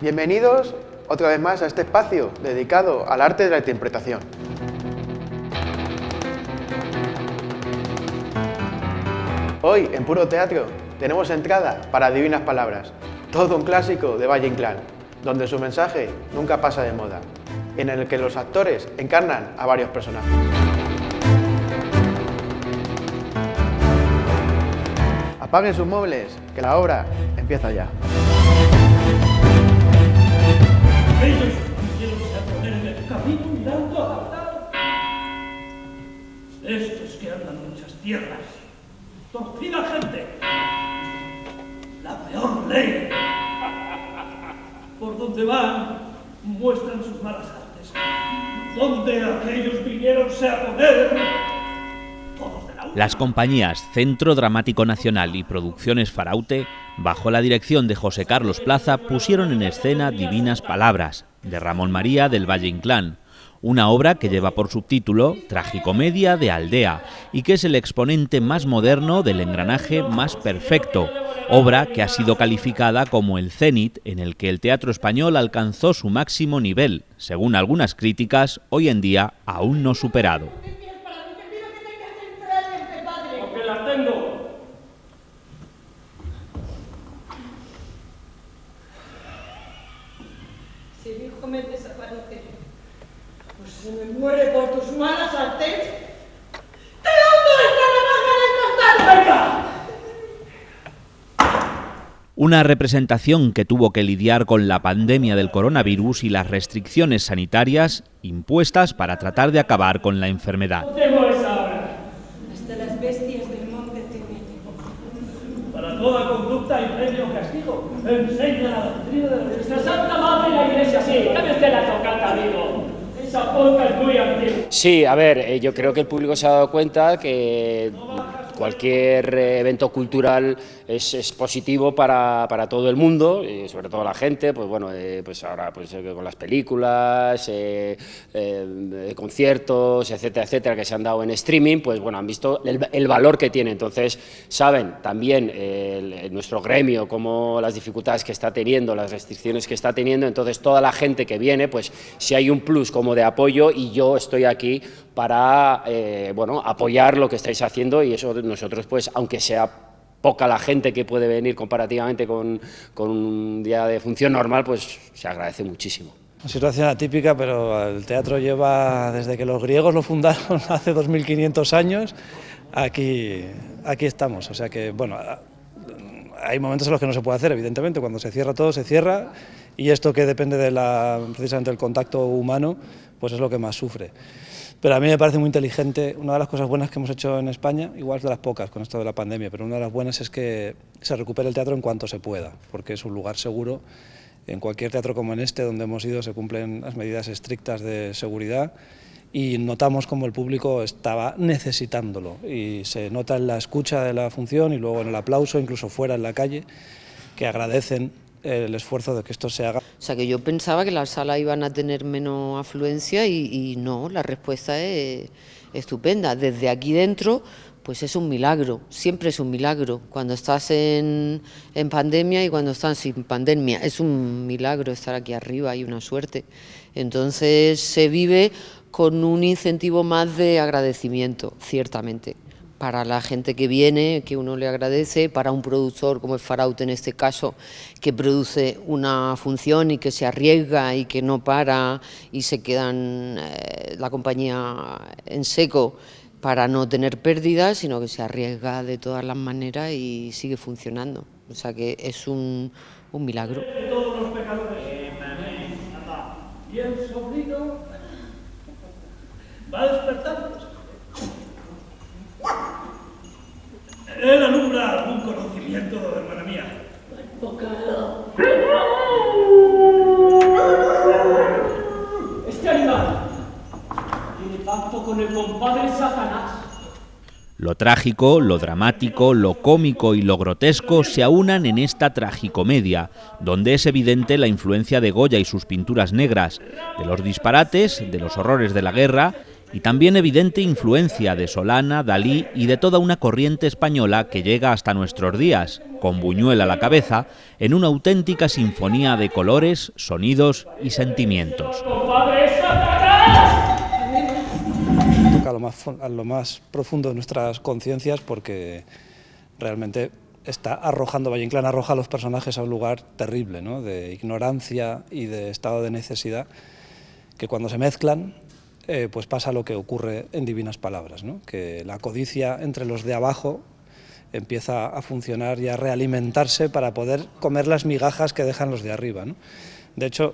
Bienvenidos otra vez más a este espacio dedicado al arte de la interpretación. Hoy, en Puro Teatro, tenemos entrada para Divinas Palabras, todo un clásico de Valle Inclán, donde su mensaje nunca pasa de moda, en el que los actores encarnan a varios personajes. Apaguen sus móviles, que la obra empieza ya. Ellos pusieronse a poner en el camino mirando a Bagdad. Estos que andan muchas tierras, torcida gente, la peor ley. Por donde van, muestran sus malas artes. Donde aquellos viniéronse a poner, todos de la una. Las compañías Centro Dramático Nacional y Producciones Faraute, bajo la dirección de José Carlos Plaza, pusieron en escena Divinas Palabras, de Ramón María del Valle Inclán, una obra que lleva por subtítulo Tragicomedia de Aldea y que es el exponente más moderno del engranaje más perfecto, obra que ha sido calificada como el cénit en el que el teatro español alcanzó su máximo nivel, según algunas críticas, hoy en día aún no superado. Porque la tengo. Si mi hijo me desaparece, pues se me muere por tus malas artes. ¡Te hundo esta navaja de costal! ¡Venga! Una representación que tuvo que lidiar con la pandemia del coronavirus y las restricciones sanitarias impuestas para tratar de acabar con la enfermedad. No tengo esa obra. Hasta las bestias del monte temen. Para toda conducta hay premio o castigo. Enseña la doctrina de nuestra Santa Madre y la Iglesia. Sí, cambie usted la tocata, amigo. Esa polca es muy antigua. Sí, a ver, yo creo que el público se ha dado cuenta que cualquier evento cultural es positivo para todo el mundo, y sobre todo la gente, pues bueno, pues ahora pues con las películas, conciertos, etcétera, etcétera, que se han dado en streaming, pues bueno, han visto el valor que tiene. Entonces saben también nuestro gremio como las dificultades que está teniendo, las restricciones que está teniendo. Entonces toda la gente que viene, pues si hay un plus como de apoyo, y yo estoy aquí para bueno, apoyar lo que estáis haciendo, y eso nosotros, pues aunque sea poca la gente que puede venir comparativamente con un día de función normal, pues se agradece muchísimo. Una situación atípica, pero el teatro lleva, desde que los griegos lo fundaron hace 2500 años, aquí estamos. O sea que, bueno, hay momentos en los que no se puede hacer, evidentemente, cuando se cierra todo, se cierra, y esto que depende de precisamente del contacto humano, pues es lo que más sufre. Pero a mí me parece muy inteligente. Una de las cosas buenas que hemos hecho en España, igual es de las pocas con esto de la pandemia, pero una de las buenas es que se recupere el teatro en cuanto se pueda, porque es un lugar seguro. En cualquier teatro como en este, donde hemos ido, se cumplen las medidas estrictas de seguridad, y notamos como el público estaba necesitándolo, y se nota en la escucha de la función y luego en el aplauso, incluso fuera en la calle, que agradecen el esfuerzo de que esto se haga. O sea, que yo pensaba que las salas iban a tener menos afluencia y no, la respuesta es estupenda. Desde aquí dentro, pues es un milagro, siempre es un milagro. Cuando estás en pandemia y cuando estás sin pandemia, es un milagro estar aquí arriba, hay una suerte. Entonces se vive con un incentivo más de agradecimiento, ciertamente. Para la gente que viene, que uno le agradece, para un productor como es Faraute en este caso, que produce una función y que se arriesga y que no para y se quedan la compañía en seco para no tener pérdidas, sino que se arriesga de todas las maneras y sigue funcionando. O sea que es un milagro. Todos los pecadores. Y el sobrino va despertando. Él alumbra algún conocimiento, hermana mía. Este animal tiene pacto con el compadre Satanás. Lo trágico, lo dramático, lo cómico y lo grotesco se aunan en esta tragicomedia, donde es evidente la influencia de Goya y sus pinturas negras, de los disparates, de los horrores de la guerra y también evidente influencia de Solana, Dalí y de toda una corriente española que llega hasta nuestros días, con Buñuel a la cabeza, en una auténtica sinfonía de colores, sonidos y sentimientos. Toca a lo más profundo de nuestras conciencias porque realmente está arrojando, Valle Inclán arroja a los personajes a un lugar terrible, ¿no?, de ignorancia y de estado de necesidad, que cuando se mezclan pues pasa lo que ocurre en Divinas Palabras, ¿no?, que la codicia entre los de abajo empieza a funcionar y a realimentarse para poder comer las migajas que dejan los de arriba, ¿no? De hecho,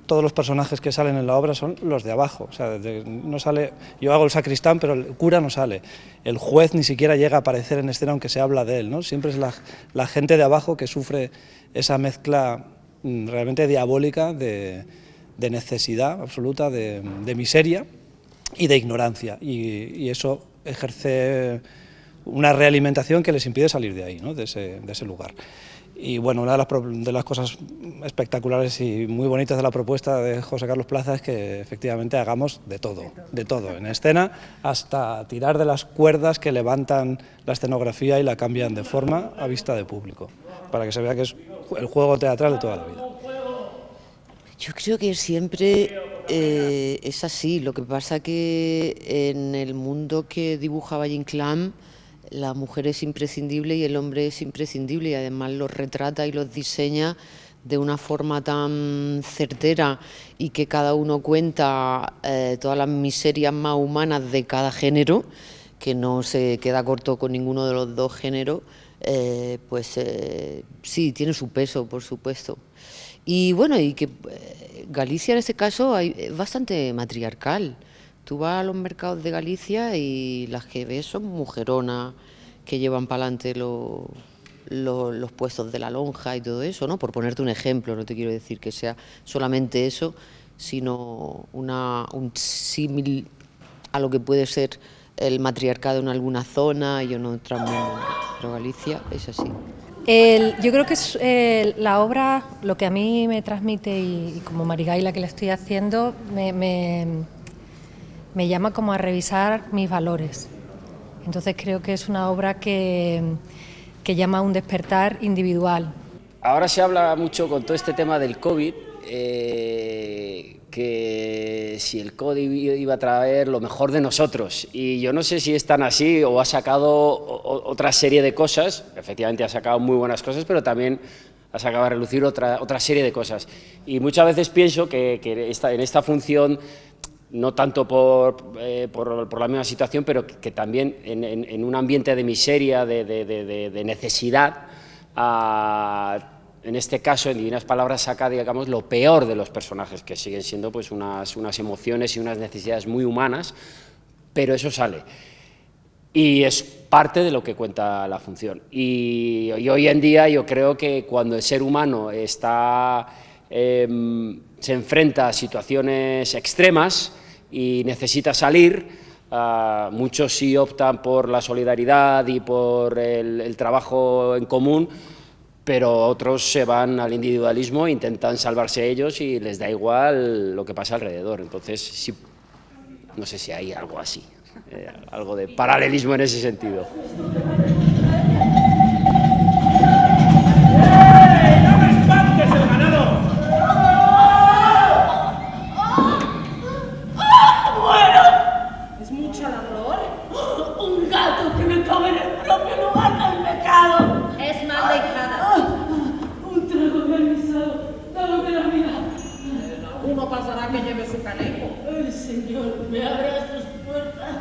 todos los personajes que salen en la obra son los de abajo, o sea, no sale, yo hago el sacristán, pero el cura no sale, el juez ni siquiera llega a aparecer en escena aunque se habla de él, ¿no? Siempre es la gente de abajo que sufre esa mezcla realmente diabólica de necesidad absoluta, de miseria y de ignorancia, y eso ejerce una realimentación que les impide salir de ahí, ¿no?, de ese lugar. Y bueno, una de las cosas espectaculares y muy bonitas de la propuesta de José Carlos Plaza es que efectivamente hagamos de todo en escena, hasta tirar de las cuerdas que levantan la escenografía y la cambian de forma a vista de público, para que se vea que es el juego teatral de toda la vida. Yo creo que siempre es así, lo que pasa que en el mundo que dibuja Valle Inclán, la mujer es imprescindible y el hombre es imprescindible, y además los retrata y los diseña de una forma tan certera, y que cada uno cuenta todas las miserias más humanas de cada género, que no se queda corto con ninguno de los dos géneros, sí, tiene su peso, por supuesto. Y bueno, y que Galicia en este caso es bastante matriarcal. Tú vas a los mercados de Galicia y las que ves son mujeronas que llevan para adelante los puestos de la lonja y todo eso, ¿no? Por ponerte un ejemplo, no te quiero decir que sea solamente eso, sino un símil a lo que puede ser el matriarcado en alguna zona y en otras menos, pero Galicia es así. Yo creo que es, la obra, lo que a mí me transmite, y como Marigaila que la estoy haciendo, me llama como a revisar mis valores. Entonces creo que es una obra que llama a un despertar individual. Ahora se habla mucho con todo este tema del COVID, que si el COVID iba a traer lo mejor de nosotros, y yo no sé si es tan así o ha sacado otra serie de cosas. Efectivamente ha sacado muy buenas cosas, pero también ha sacado a relucir otra serie de cosas, y muchas veces pienso que en esta función, no tanto por la misma situación, pero que también en un ambiente de miseria, de necesidad, en este caso, en Divinas Palabras, saca, digamos, lo peor de los personajes, que siguen siendo pues unas emociones y unas necesidades muy humanas, pero eso sale. Y es parte de lo que cuenta la función. Y hoy en día yo creo que cuando el ser humano se enfrenta a situaciones extremas y necesita salir, muchos sí optan por la solidaridad y por el trabajo en común, pero otros se van al individualismo, intentan salvarse ellos y les da igual lo que pasa alrededor. Entonces, sí, no sé si hay algo así, algo de paralelismo en ese sentido. ¡No me espantes, el ganado! ¿Es mucho la flor? Un gato que me come en el propio lugar del pecado. Es mal dejada. Un trago granizado, dame la vida. Uno pasará que lleve su caneco. Ay, Señor, me abras tus puertas.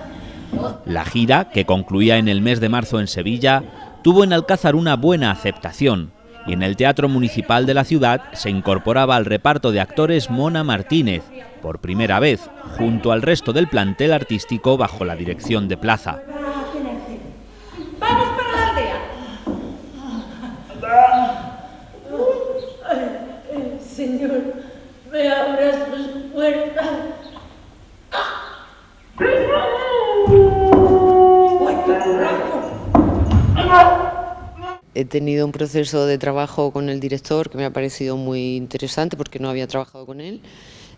La gira, que concluía en el mes de marzo en Sevilla, tuvo en Alcázar una buena aceptación, y en el Teatro Municipal de la ciudad se incorporaba al reparto de actores Mona Martínez, por primera vez, junto al resto del plantel artístico bajo la dirección de Plaza. ¡Vamos para la aldea! Señor, me abras tus puertas. He tenido un proceso de trabajo con el director que me ha parecido muy interesante porque no había trabajado con él.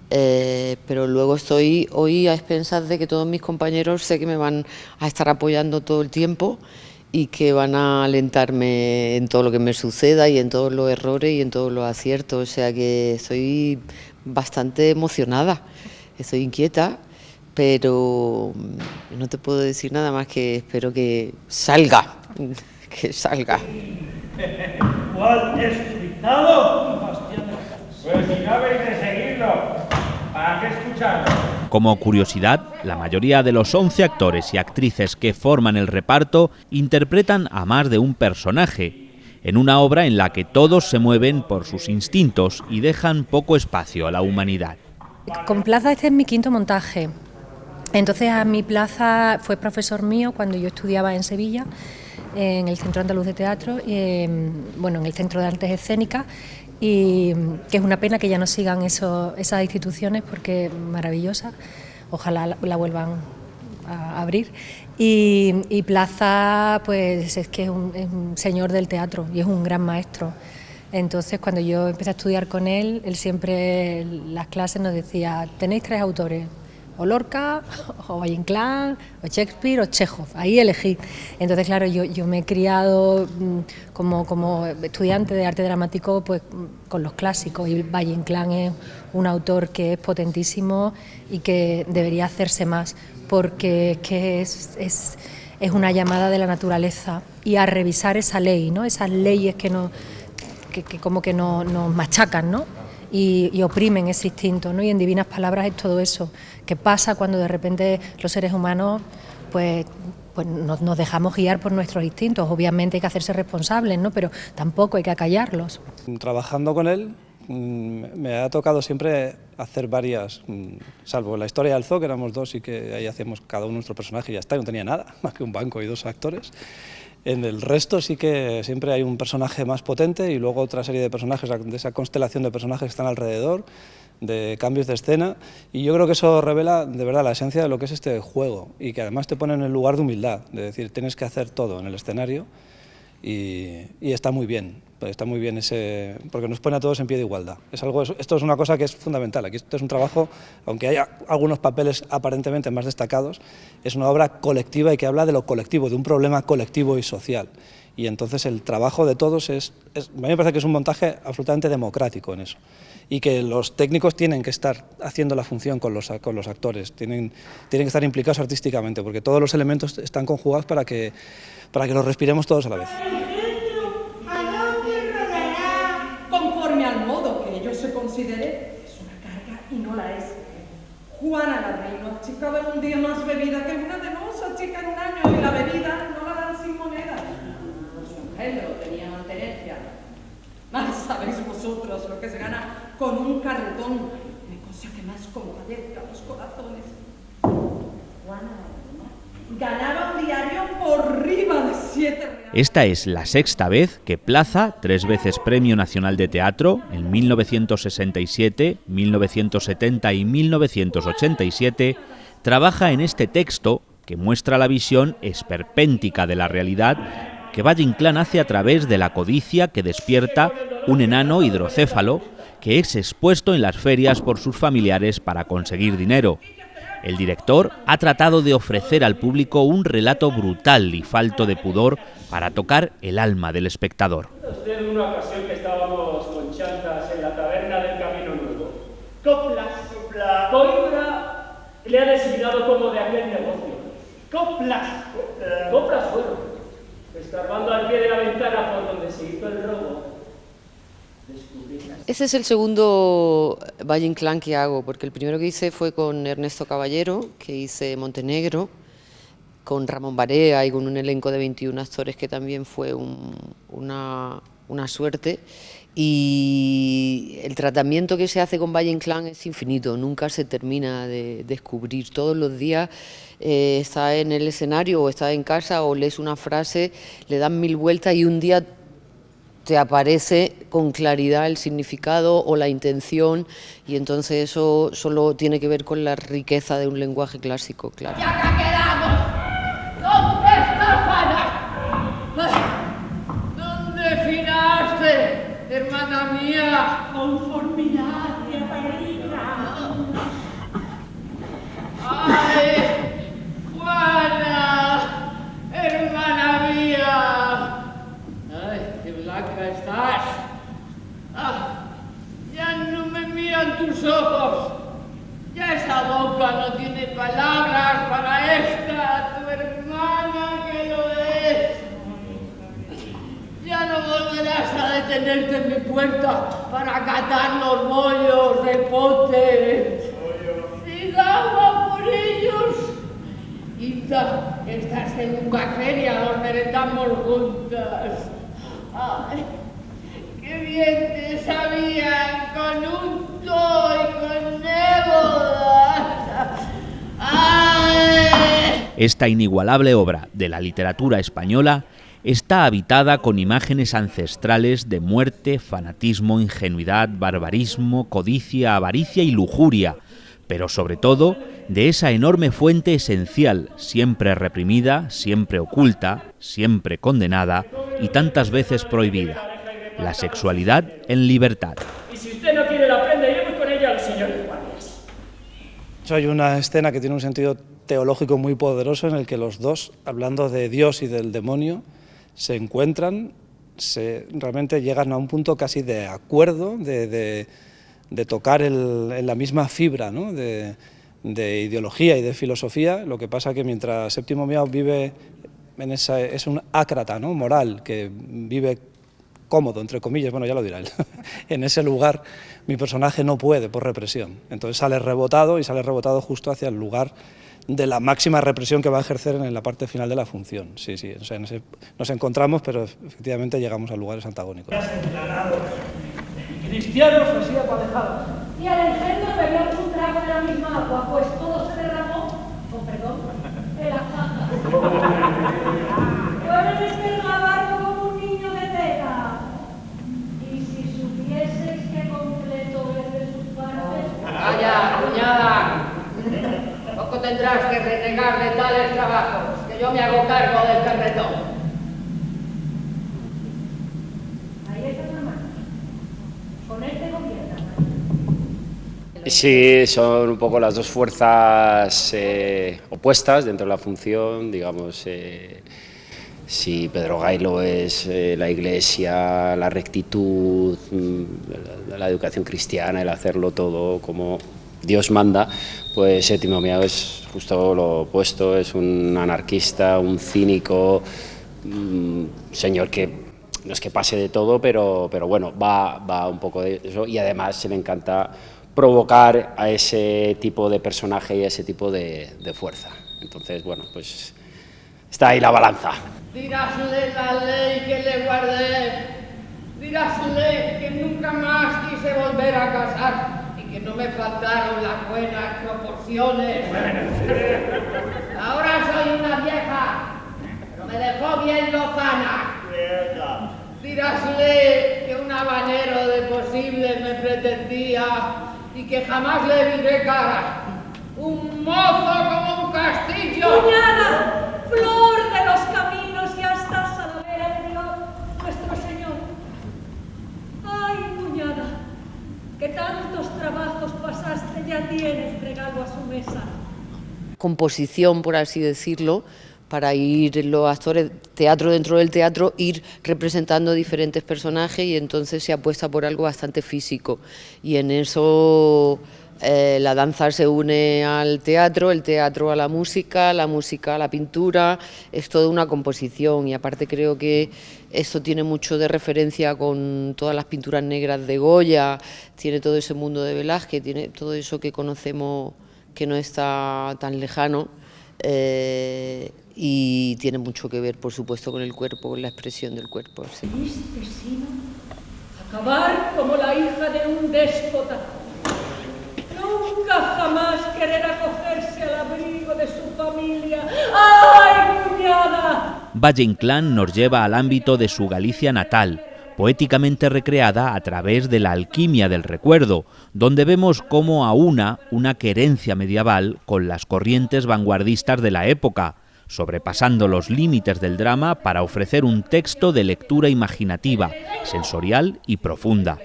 pero luego estoy hoy a expensas de que todos mis compañeros sé que me van a estar apoyando todo el tiempo y que van a alentarme en todo lo que me suceda y en todos los errores y en todos los aciertos, o sea que estoy bastante emocionada, estoy inquieta, pero no te puedo decir nada más que espero que salga, que salga. ¿Cuál es tu dictado, Bastián? Pues si no habéis de seguirlo, ¿para qué escucharlo? Como curiosidad, la mayoría de los 11 actores y actrices que forman el reparto interpretan a más de un personaje, en una obra en la que todos se mueven por sus instintos y dejan poco espacio a la humanidad. Con Plaza este es mi quinto montaje. Entonces a mi Plaza fue profesor mío cuando yo estudiaba en Sevilla, en el Centro Andaluz de Teatro, bueno, en el Centro de Artes Escénicas, y que es una pena que ya no sigan esas instituciones porque maravillosas, ojalá la vuelvan a abrir. Y Plaza pues es que es un señor del teatro y es un gran maestro. Entonces cuando yo empecé a estudiar con él siempre en las clases nos decía: tenéis 3 autores, o Lorca, o Valle Inclán, o Shakespeare, o Chekhov, ahí elegí. Entonces, claro, yo me he criado como estudiante de arte dramático pues con los clásicos, y Valle Inclán es un autor que es potentísimo y que debería hacerse más, porque es que es una llamada de la naturaleza, y a revisar esa ley, ¿no? Esas leyes que como que nos machacan, ¿no? Y oprimen ese instinto, ¿no? Y en Divinas Palabras es todo eso, que pasa cuando de repente los seres humanos pues nos dejamos guiar por nuestros instintos. Obviamente hay que hacerse responsables, ¿no? Pero tampoco hay que acallarlos. Trabajando con él me ha tocado siempre hacer varias, salvo la historia del zoo, que éramos 2 y que ahí hacíamos cada uno nuestro personaje y ya está, no tenía nada, más que un banco y 2 actores. En el resto sí que siempre hay un personaje más potente y luego otra serie de personajes, de esa constelación de personajes que están alrededor, de cambios de escena, y yo creo que eso revela de verdad la esencia de lo que es este juego, y que además te pone en el lugar de humildad, de decir, tienes que hacer todo en el escenario, y está muy bien ese, porque nos pone a todos en pie de igualdad. Esto es una cosa que es fundamental. Aquí esto es un trabajo, aunque haya algunos papeles aparentemente más destacados, es una obra colectiva y que habla de lo colectivo, de un problema colectivo y social. Y entonces el trabajo de todos a mí me parece que es un montaje absolutamente democrático en eso. Y que los técnicos tienen que estar haciendo la función con los actores, tienen que estar implicados artísticamente, porque todos los elementos están conjugados para que los respiremos todos a la vez. Conforme al modo que ello se considere, es una carga y no la es. Juana la reina achicaba en un día más bebida que una de nos achica en un año, y la bebida no la dan sin moneda. Su engendro tenía mantenencia. Más sabéis vosotros lo que se gana con un carretón, negocio que más compadezca los corazones. Juana ganaba un diario por riba de 7 reales. Esta es la 6ª vez que Plaza, 3 veces Premio Nacional de Teatro, en 1967, 1970 y 1987, trabaja en este texto que muestra la visión esperpéntica de la realidad que Valle Inclán hace a través de la codicia que despierta un enano hidrocéfalo que es expuesto en las ferias por sus familiares para conseguir dinero. El director ha tratado de ofrecer al público un relato brutal y falto de pudor para tocar el alma del espectador. Usted en una ocasión que estábamos con chantas en la taberna del Camino Nuevo. Coplas. Coimbra le ha designado como de aquel negocio. Coplas. Coplas fueron. Escarbando al pie de la ventana por donde se hizo el robo. Ese es el segundo Valle Inclán que hago, porque el primero que hice fue con Ernesto Caballero, que hice Montenegro, con Ramón Barea y con un elenco de 21 actores que también fue una suerte. Y el tratamiento que se hace con Valle Inclán es infinito, nunca se termina de descubrir. Todos los días está en el escenario o está en casa o lees una frase, le dan 1000 vueltas y un día te aparece con claridad el significado o la intención, y entonces eso solo tiene que ver con la riqueza de un lenguaje clásico, claro. ¡Ya que quedamos! ¿Dónde está Juana? ¿Dónde finaste, hermana mía? Conformidad, tía Paulina. acá estás. Ya no me miran tus ojos. Ya esa boca no tiene palabras para esta, tu hermana que lo es. Ya no volverás a detenerte en mi puerta para catar los bollos de pote. Sigamos por ellos. Quizá esta segunda feria los merendamos juntas. Ay, qué bien te sabían con unto y con ébola. ¡Ay! Esta inigualable obra de la literatura española está habitada con imágenes ancestrales de muerte, fanatismo, ingenuidad, barbarismo, codicia, avaricia y lujuria, pero sobre todo de esa enorme fuente esencial, siempre reprimida, siempre oculta, siempre condenada y tantas veces prohibida: la sexualidad en libertad. Y si usted no quiere la prenda, iremos con ella a los señores guardias. Hay una escena que tiene un sentido teológico muy poderoso en el que los dos, hablando de Dios y del demonio, se encuentran, realmente llegan a un punto casi de acuerdo, de tocar en la misma fibra, ¿no?, de ideología y de filosofía. Lo que pasa que mientras Séptimo Miao vive en esa, es un ácrata, ¿no?, moral, que vive cómodo, entre comillas, bueno, ya lo dirá él, en ese lugar, mi personaje no puede por represión. Entonces sale rebotado, y sale rebotado justo hacia el lugar de la máxima represión que va a ejercer en la parte final de la función. Sí, sí, o sea, nos encontramos, pero efectivamente llegamos a lugares antagónicos. Cristianos así aparejados. Y al engendro bebíamos un trago de la misma agua, pues todo se derramó, con perdón, en la caja. Yo me despergabarlo como un niño de teta. Y si supieseis que completo es de sus padres... ¡Calla, cuñada! Poco tendrás que renegar de tales trabajos, que yo me hago cargo del carretón. Ahí está la mano. Con este gobierno. Sí, son un poco las dos fuerzas opuestas dentro de la función, digamos. Si Pedro Gailo es la Iglesia, la rectitud, la educación cristiana, el hacerlo todo como Dios manda, pues Séptimo Miao es justo lo opuesto, es un anarquista, un cínico, un señor que no es que pase de todo, pero bueno, va un poco de eso, y además se le encanta provocar a ese tipo de personaje y a ese tipo de fuerza. Entonces, bueno, pues está ahí la balanza. Dirásle la ley que le guardé, dirásle que nunca más quise volver a casar y que no me faltaron las buenas proporciones. Ahora soy una vieja, pero me dejó bien lozana. Dirásle que un habanero de posible me pretendía y que jamás le viré cara. Un mozo como un castillo. ¡Cuñada! ¡Flor de los caminos y hasta Salavera de Dios, nuestro Señor! ¡Ay, cuñada! Que tantos trabajos pasaste, ya tienes regalo a su mesa. Composición, por así decirlo, para ir los actores, teatro dentro del teatro, ir representando diferentes personajes, y entonces se apuesta por algo bastante físico. Y en eso la danza se une al teatro, el teatro a la música a la pintura, es toda una composición, y aparte creo que esto tiene mucho de referencia con todas las pinturas negras de Goya, tiene todo ese mundo de Velázquez, tiene todo eso que conocemos que no está tan lejano. Y tiene mucho que ver, por supuesto, con el cuerpo, con la expresión del cuerpo. Sí. ¿Viste, sino acabar como la hija de un déspota? Nunca jamás querer acogerse al abrigo de su familia. ¡Ay, cuñada! Valle Inclán nos lleva al ámbito de su Galicia natal, poéticamente recreada a través de la alquimia del recuerdo, donde vemos cómo aúna una querencia medieval con las corrientes vanguardistas de la época, sobrepasando los límites del drama para ofrecer un texto de lectura imaginativa, sensorial y profunda.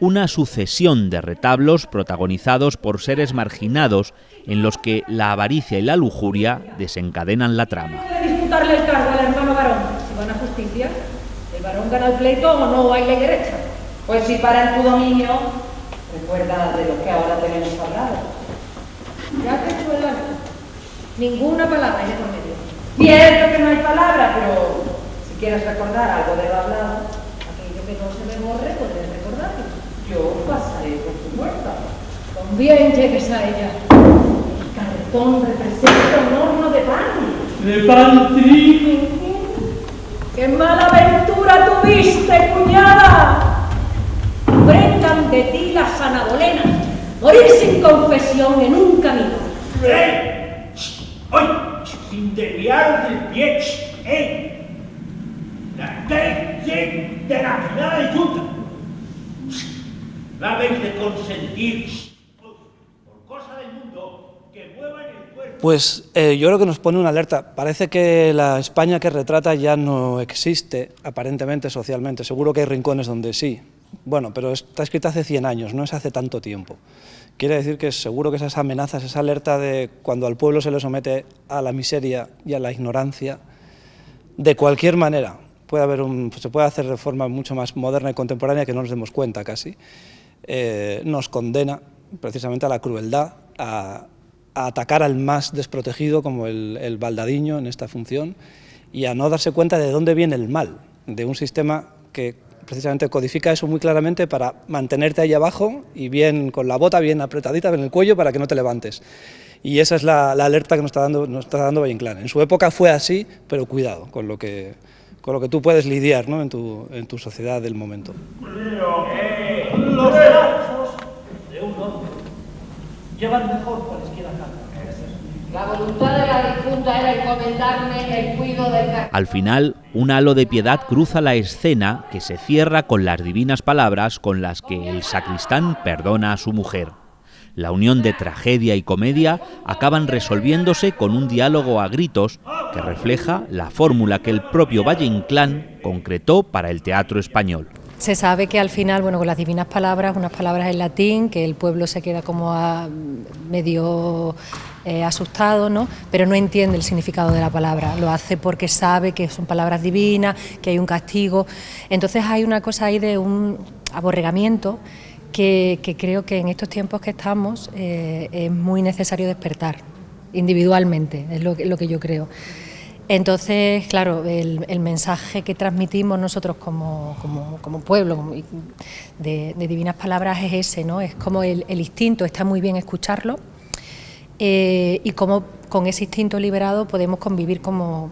Una sucesión de retablos protagonizados por seres marginados en los que la avaricia y la lujuria desencadenan la trama. Disputarle el cargo al hermano varón, si van a justicia, ¿El varón gana el pleito o no hay ley derecha? Pues si para en tu dominio, recuerda de lo que ahora tenemos hablado. Ya te he hecho el acto. Ninguna palabra ya por medio. Cierto que no hay palabra, pero si quieres recordar algo de lo hablado, aquello que no se me borre, podré recordarlo. Yo pasaré por tu puerta. Con bien llegues a ella. El carretón representa un horno de pan. ¡De pan trigo! ¡Qué mala aventura tuviste, cuñada! Brindan de ti las anabolenas. Morir sin confesión en un camino. ¡Eh! ¡Oye! Sin desviar del pie. ¡Eh! De la final de junta. La vez de consentir, por cosa del mundo, que muevan el cuerpo. Pues yo creo que nos pone una alerta. Parece que la España que retrata ya no existe, aparentemente, socialmente. Seguro que hay rincones donde sí. Bueno, pero está escrita hace 100 años, no es hace tanto tiempo. Quiere decir que seguro que esas amenazas, esa alerta de cuando al pueblo se le somete a la miseria y a la ignorancia, de cualquier manera, se puede hacer de forma mucho más moderna y contemporánea que no nos demos cuenta casi, nos condena precisamente a la crueldad, a atacar al más desprotegido como el baldadiño en esta función y a no darse cuenta de dónde viene el mal, de un sistema que precisamente codifica eso muy claramente para mantenerte ahí abajo y bien con la bota bien apretadita en el cuello para que no te levantes. Y esa es la alerta que nos está dando Valle Inclán. En su época fue así, pero cuidado con lo que tú puedes lidiar, ¿no? en tu sociedad del momento. Los brazos de un hombre llevan mejor cualesquiera carga. La voluntad de la difunta era encomendarme el cuidado del cargo. Al final, un halo de piedad cruza la escena que se cierra con las divinas palabras con las que el sacristán perdona a su mujer. La unión de tragedia y comedia acaban resolviéndose con un diálogo a gritos que refleja la fórmula que el propio Valle Inclán concretó para el teatro español. Se sabe que al final, bueno, con las divinas palabras, unas palabras en latín, que el pueblo se queda como medio asustado, ¿no? Pero no entiende el significado de la palabra, lo hace porque sabe que son palabras divinas, que hay un castigo. Entonces hay una cosa ahí de un aborregamiento que creo que en estos tiempos que estamos es muy necesario despertar individualmente, es lo que yo creo. Entonces, claro, el mensaje que transmitimos nosotros como pueblo de divinas palabras es ese, ¿no? Es como el instinto, está muy bien escucharlo y cómo con ese instinto liberado podemos convivir como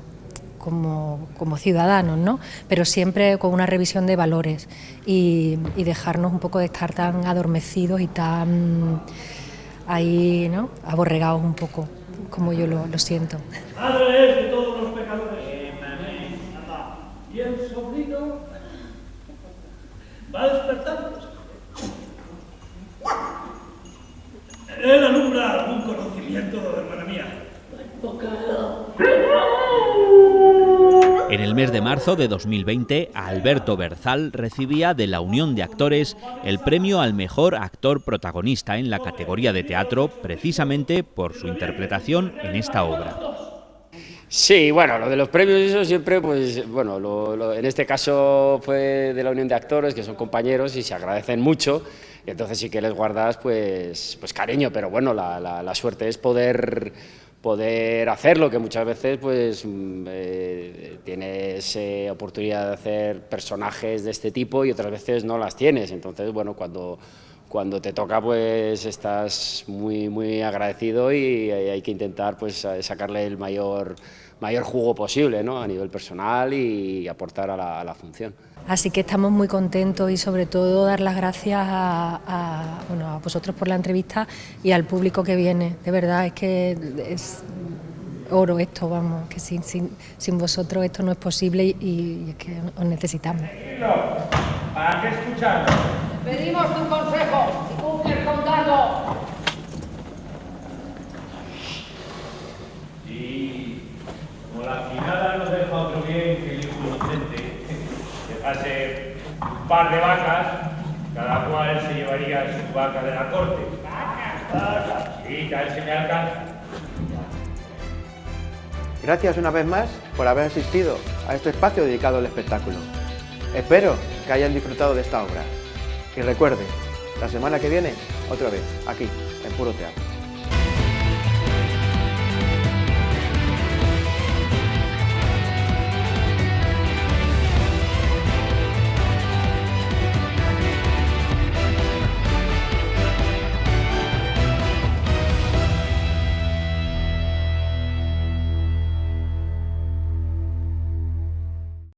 ciudadanos, ¿no? Pero siempre con una revisión de valores y dejarnos un poco de estar tan adormecidos y tan ahí, ¿no? Aborregados un poco, como yo lo siento. Madre es de todos los pecadores. Y el sobrino va despertando. Él alumbra algún conocimiento, hermana mía. En el mes de marzo de 2020, Alberto Berzal recibía de la Unión de Actores el premio al mejor actor protagonista en la categoría de teatro, precisamente por su interpretación en esta obra. Sí, bueno, lo de los premios eso siempre, pues bueno, en este caso fue de la Unión de Actores, que son compañeros y se agradecen mucho, y entonces sí que les guardas pues cariño, pero bueno, la suerte es poder hacerlo, que muchas veces pues tienes oportunidad de hacer personajes de este tipo y otras veces no las tienes, entonces bueno, cuando te toca pues estás muy agradecido y hay que intentar pues sacarle el mayor jugo posible, ¿no? A nivel personal y aportar a la función. Así que estamos muy contentos y sobre todo dar las gracias a vosotros por la entrevista y al público que viene. De verdad es que es oro esto, vamos, que sin vosotros esto no es posible y es que os necesitamos. ¿Para qué escucharlo? Pedimos tu consejo y cumple el condado. Y como la finada nos deja otro bien que el hijo inocente, que pase un par de vacas, cada cual se llevaría su vaca de la corte. ¿Vacas? Sí, que a él se me alcanza. Gracias una vez más por haber asistido a este espacio dedicado al espectáculo. Espero que hayan disfrutado de esta obra. Y recuerden, la semana que viene, otra vez, aquí, en Puro Teatro.